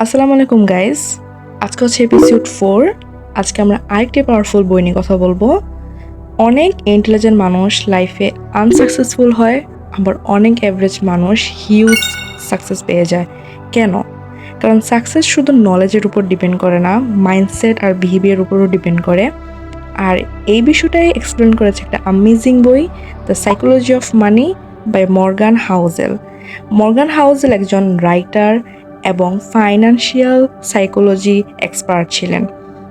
আসসালামু আলাইকুম গাইস। আজকে হচ্ছে এপিসোড 4। আজকে আমরা আরেকটি পাওয়ারফুল বই নিয়ে কথা বলবো। অনেক ইন্টেলিজেন্ট মানুষ লাইফে আনসাকসেসফুল হয়, আবার অনেক অ্যাভারেজ মানুষ হিউজ সাকসেস পেয়ে যায়। কেন? কারণ সাকসেস শুধু নলেজের উপর ডিপেন্ড করে না, মাইন্ডসেট আর বিহেভিয়ার উপরও ডিপেন্ড করে। আর এই বিষয়টাই এক্সপ্লেন করেছে একটা অ্যামেজিং বই, the psychology of money by Morgan Housel. Morgan Housel একজন রাইটার এবং ফাইন্যান্সিয়াল সাইকোলজি এক্সপার্ট ছিলেন।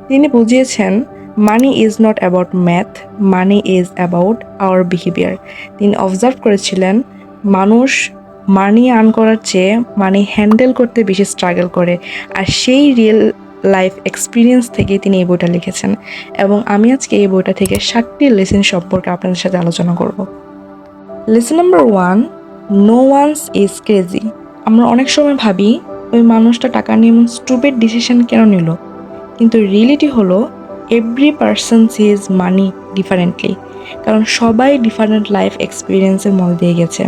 তিনি বুঝিয়েছেন money is not about math, money is about our behaviour. তিনি অবজার্ভ করেছিলেন মানুষ মানি আর্ন করার চেয়ে মানি হ্যান্ডেল করতে বেশি স্ট্রাগল করে, আর সেই রিয়েল লাইফ এক্সপিরিয়েন্স থেকে তিনি এই বইটা লিখেছেন। এবং আমি আজকে এই বইটা থেকে 7টি লেসন সম্পর্কে আপনাদের সাথে আলোচনা করব। Lesson number 1, no one's is crazy. আমরা অনেক সময় ভাবি ওই মানুষটা টাকা নিয়ে এমন স্টুপিড ডিসিশন কেন নিল, কিন্তু রিয়েলিটি হলো এভরি পারসন সিজ মানি ডিফারেন্টলি। কারণ সবাই ডিফারেন্ট লাইফ এক্সপিরিয়েন্সের মধ্যে দিয়ে গেছে।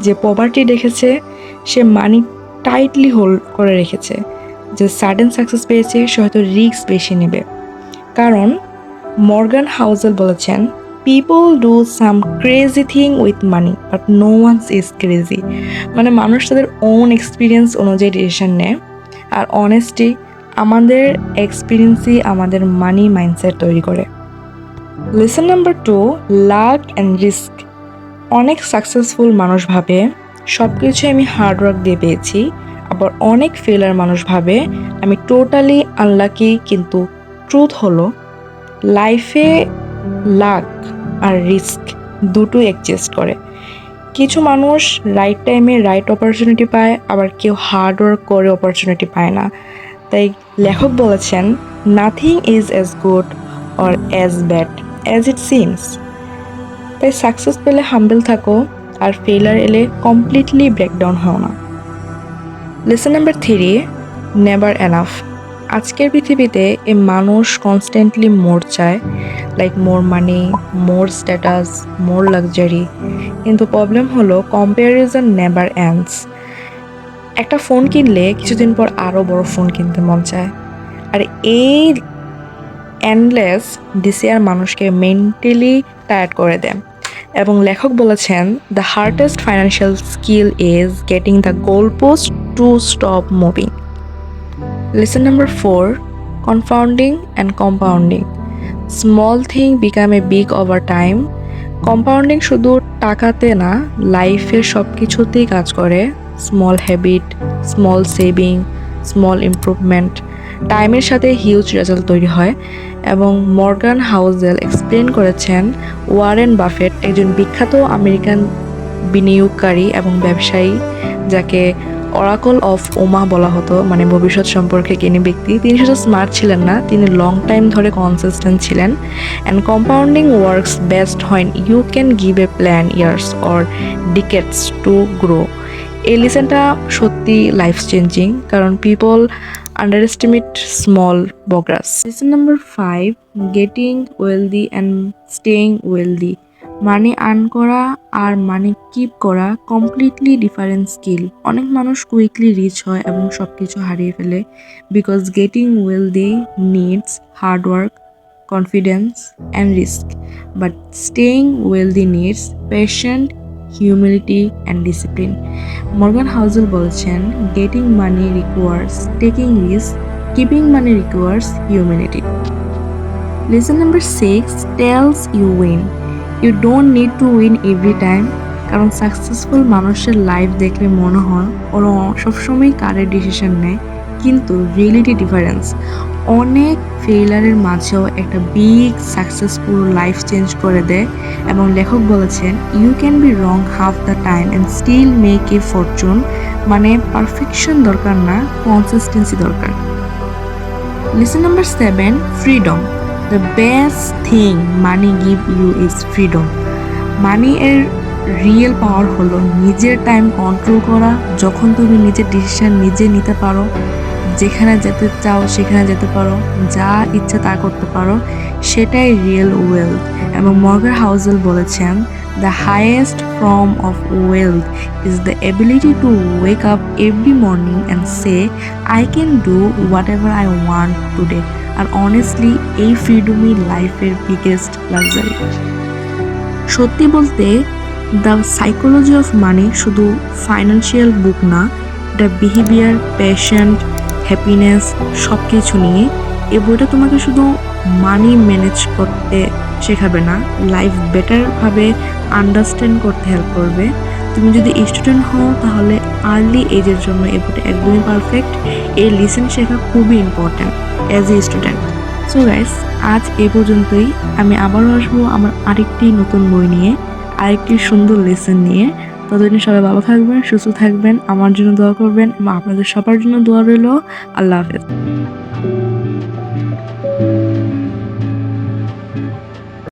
যে পভার্টি দেখেছে সে মানি টাইটলি হোল্ড করে রেখেছে, যে সাডেন সাকসেস পেয়েছে সে হয়তো রিস্ক বেশি নেবে। কারণ মর্গান হাউজেল বলেছেন people do some crazy thing with money but no one's is crazy. মানে মানুষ তাদের ওন এক্সপিরিয়েন্স অনুযায়ী ডিসিশন নেয়, আর অনেস্টি আমাদের এক্সপিরিয়েন্সই আমাদের মানি মাইন্ডসেট তৈরি করে। Lesson number 2, luck and risk. অনেক সাকসেসফুল মানুষ ভাবে সব কিছু আমি হার্ডওয়ার্ক দিয়ে পেয়েছি, আবার অনেক ফেলার মানুষ ভাবে আমি টোটালি আনলাকি। কিন্তু ট্রুথ হলো লাইফে লাক আর রিস্ক দুটোই এক্সিস্ট করে। কিছু মানুষ রাইট টাইমে রাইট অপরচুনিটি পায়, আবার কেউ হার্ডওয়ার্ক করে অপরচুনিটি পায় না। তাই লেখক বলেছেন nothing is as good or as bad as it seems. তাই সাকসেস পেলে হাম্বল থাকো, আর ফেলার এলে কমপ্লিটলি ব্রেকডাউন হও না। Lesson number 3, never enough. আজকের পৃথিবীতে এ মানুষ কনস্ট্যান্টলি মোর চায়, লাইক মোর মানি, মোর স্ট্যাটাস, মোর লাক্সারি। কিন্তু প্রবলেম হলো কম্প্যারিজন নেভার এন্ডস। একটা ফোন কিনলে কিছুদিন পর আরও বড় ফোন কিনতে মন চায়, আর এই এন্ডলেস ডিসিআর মানুষকে মেন্টালি টায়ার্ড করে দেয়। এবং লেখক বলেছেন the hardest financial skill is getting the goal post to stop moving. Lesson number 4, confounding and compounding. Small thing become a big over time. Compounding শুধু টাকাতে না, লাইফের সব কিছুতেই কাজ করে। Small habit, small saving, small improvement টাইমের সাথে হিউজ রেজাল্ট তৈরি হয়। এবং মর্গান হাউজেল এক্সপ্লেন করেছেন ওয়ারেন বাফেট একজন বিখ্যাত আমেরিকান বিনিয়োগকারী এবং ব্যবসায়ী, যাকে অরাকল অফ ওমা বলা হতো, মানে ভবিষ্যৎ সম্পর্কে জ্ঞানী ব্যক্তি। তিনি শুধু স্মার্ট ছিলেন না, তিনি লং টাইম ধরে কনসিস্টেন্ট ছিলেন। And compounding works best when you can give a plan years or decades to grow. এই লিসেনটা সত্যি লাইফ চেঞ্জিং, কারণ people underestimate small progress. Lesson number 5, getting wealthy and staying wealthy. Money earn করা আর money keep করা completely different skill. অনেক মানুষ quickly rich হয় এবং সব কিছু হারিয়ে ফেলে, because getting wealthy needs hard work, confidence and risk, but staying wealthy needs patient, humility and discipline. Morgan Housel বলছেন getting money requires taking risk, keeping money requires humility. Lesson number 6, tails you win. You don't need to win every time. কারণ successful মানুষের life দেখলে মনে হয় ওরা সবসময় কারের decision নেয়, কিন্তু রিয়েলিটি ডিফারেন্স। অনেক ফেইলারের মাঝেও একটা বিগ সাকসেসফুল লাইফ চেঞ্জ করে দেয়। এবং লেখক বলেছেন you can be wrong half the time and still make a fortune. মানে পারফেকশন দরকার না, কনসিস্টেন্সি দরকার। Lesson number 7, freedom. The best thing money give you is freedom. Money এর রিয়েল পাওয়ার হলো নিজের টাইম কন্ট্রোল করা। যখন তুমি নিজের ডিসিশন নিজে নিতে পারো, যেখানে যেতে চাও সেখানে যেতে পারো, যা ইচ্ছা তা করতে পারো, সেটাই রিয়েল ওয়েলথ। এবং মর্গান হাউজেল বলেছেন The highest form of wealth is the ability to wake up every morning and say, I can do whatever I want today. And honestly, এই ফ্রিডমই লাইফের বিগেস্ট লাক্সারি। সত্যি বলতে দ্য সাইকোলজি অফ মানি শুধু financial বুক না, এটা behaviour, passion, happiness সব কিছু নিয়ে। এই বইটা তোমাকে শুধু মানি ম্যানেজ করতে শেখাবে না, লাইফ বেটারভাবে আন্ডারস্ট্যান্ড করতে হেল্প করবে। তুমি যদি স্টুডেন্ট হও তাহলে আর্লি এজের জন্য এই বইটা একদমই পারফেক্ট। এই লিসেন শেখা খুবই important as a student. So guys, আজ এ পর্যন্তই। আমি আবারও আসবো আমার আরেকটি নতুন বই নিয়ে, আরেকটি সুন্দর লেসন নিয়ে। ততদিন সবাই ভালো থাকবেন, সুস্থ থাকবেন, আমার জন্য দোয়া করবেন এবং আপনাদের সবার জন্য দোয়া রইল। আল্লাহ হাফেজ।